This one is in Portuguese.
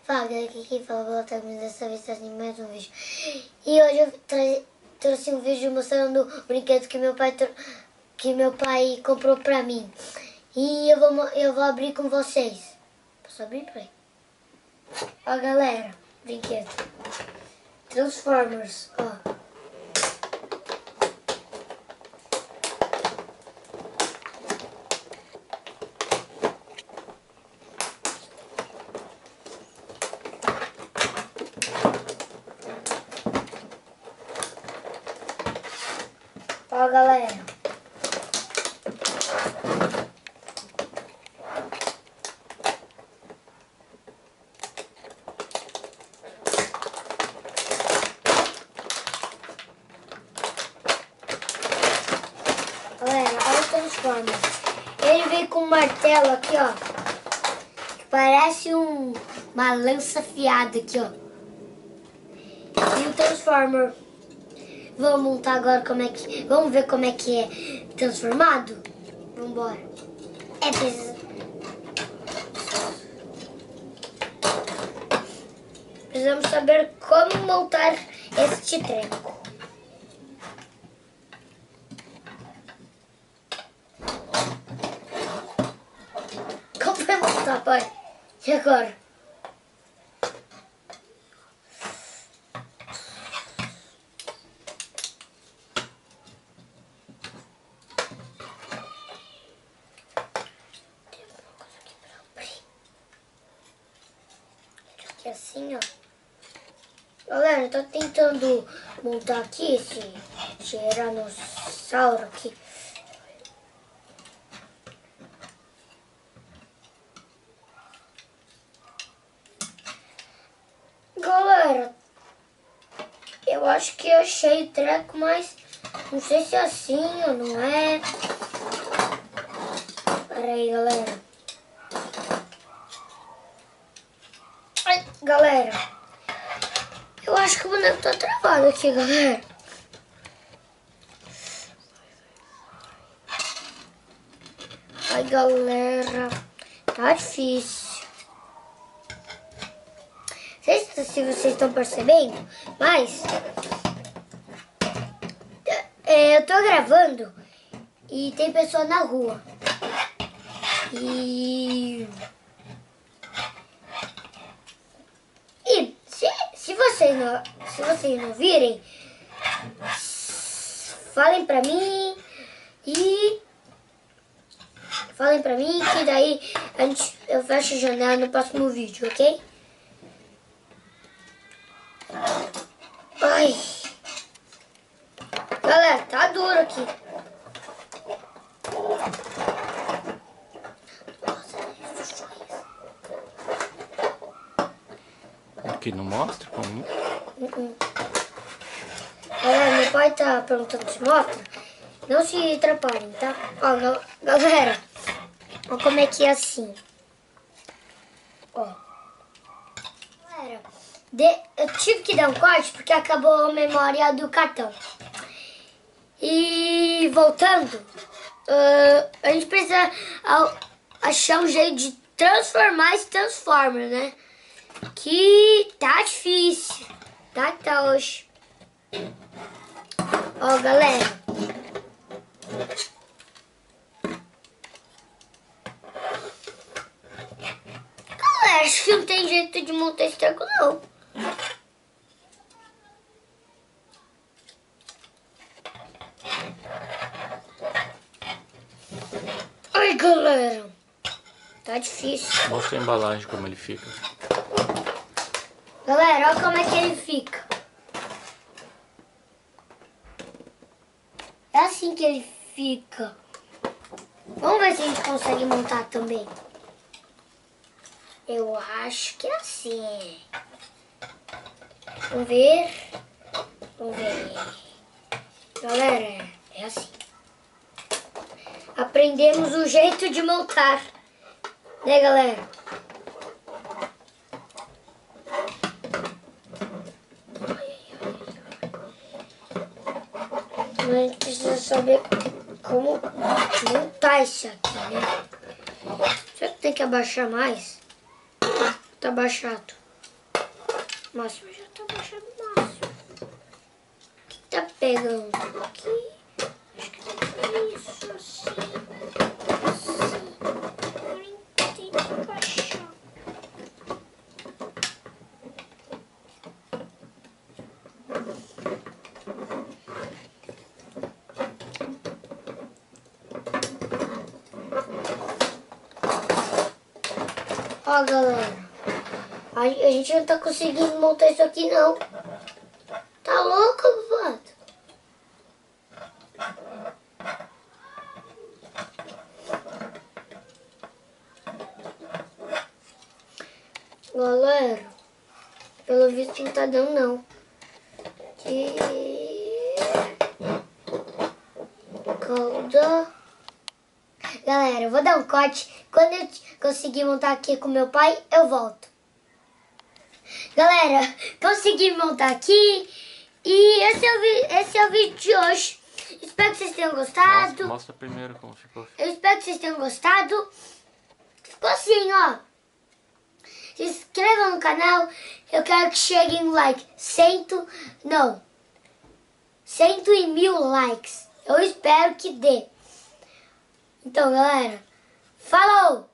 Fala galera, quem fala voltando dessa vez trazendo mais um vídeo. E hoje eu trouxe um vídeo mostrando o brinquedo que meu pai comprou pra mim. E eu vou abrir com vocês. Posso abrir pra aí? Ó galera, brinquedo Transformers, ó. Ó galera, olha o Transformers. Ele veio com um martelo aqui, ó, que parece uma lança afiada aqui, ó. E o Transformer, vamos montar agora vamos ver como é que é transformado? Vambora. Precisamos saber como montar este treco. Como vai montar, pai? E agora? Assim, ó. Galera, eu tô tentando montar aqui esse tiranossauro aqui. Galera, eu acho que eu achei o treco, mas não sei se é assim ou não é. Pera aí, galera. Ai, galera, eu acho que o boneco tá travado aqui, galera. Ai, galera, tá difícil. Não sei se vocês estão percebendo, mas eu tô gravando e tem pessoa na rua. E se vocês não virem, falem pra mim que daí eu fecho a janela no próximo vídeo, ok? Ai, galera, tá duro aqui. Aqui não mostra como? Galera, meu pai tá perguntando se mostra. Não se atrapalhem, tá? Ó, galera, ó como é que é assim. Ó. Galera, eu tive que dar um corte porque acabou a memória do cartão. E voltando, a gente precisa achar um jeito de transformar esse Transformer, né? Que tá difícil. Tá hoje. Ó, galera. Galera, acho que não tem jeito de montar esse treco, não. Ai, galera. Tá difícil. Mostra a embalagem como ele fica. Galera, olha como é que ele fica. É assim que ele fica. Vamos ver se a gente consegue montar também. Eu acho que é assim. Vamos ver. Galera, é assim. Aprendemos o jeito de montar. Né, galera? A gente precisa saber como montar isso aqui, né? Será que tem que abaixar mais? Tá abaixado. Máximo já tá baixando o máximo. O que tá pegando aqui? Acho que é isso, assim. Assim. Agora tem que encaixar. Ó, galera. A gente não tá conseguindo montar isso aqui, não. Tá louco, Vato? Galera, pelo visto não tá dando, não. Calda. Galera, eu vou dar um corte. Quando eu conseguir montar aqui com meu pai, eu volto. Galera, consegui montar aqui. E esse é o vídeo de hoje. Espero que vocês tenham gostado. Mostra primeiro como ficou. Eu espero que vocês tenham gostado. Ficou assim, ó. Se inscrevam no canal. Eu quero que cheguem like 100 e 1000 likes. Eu espero que dê. Então, galera, falou!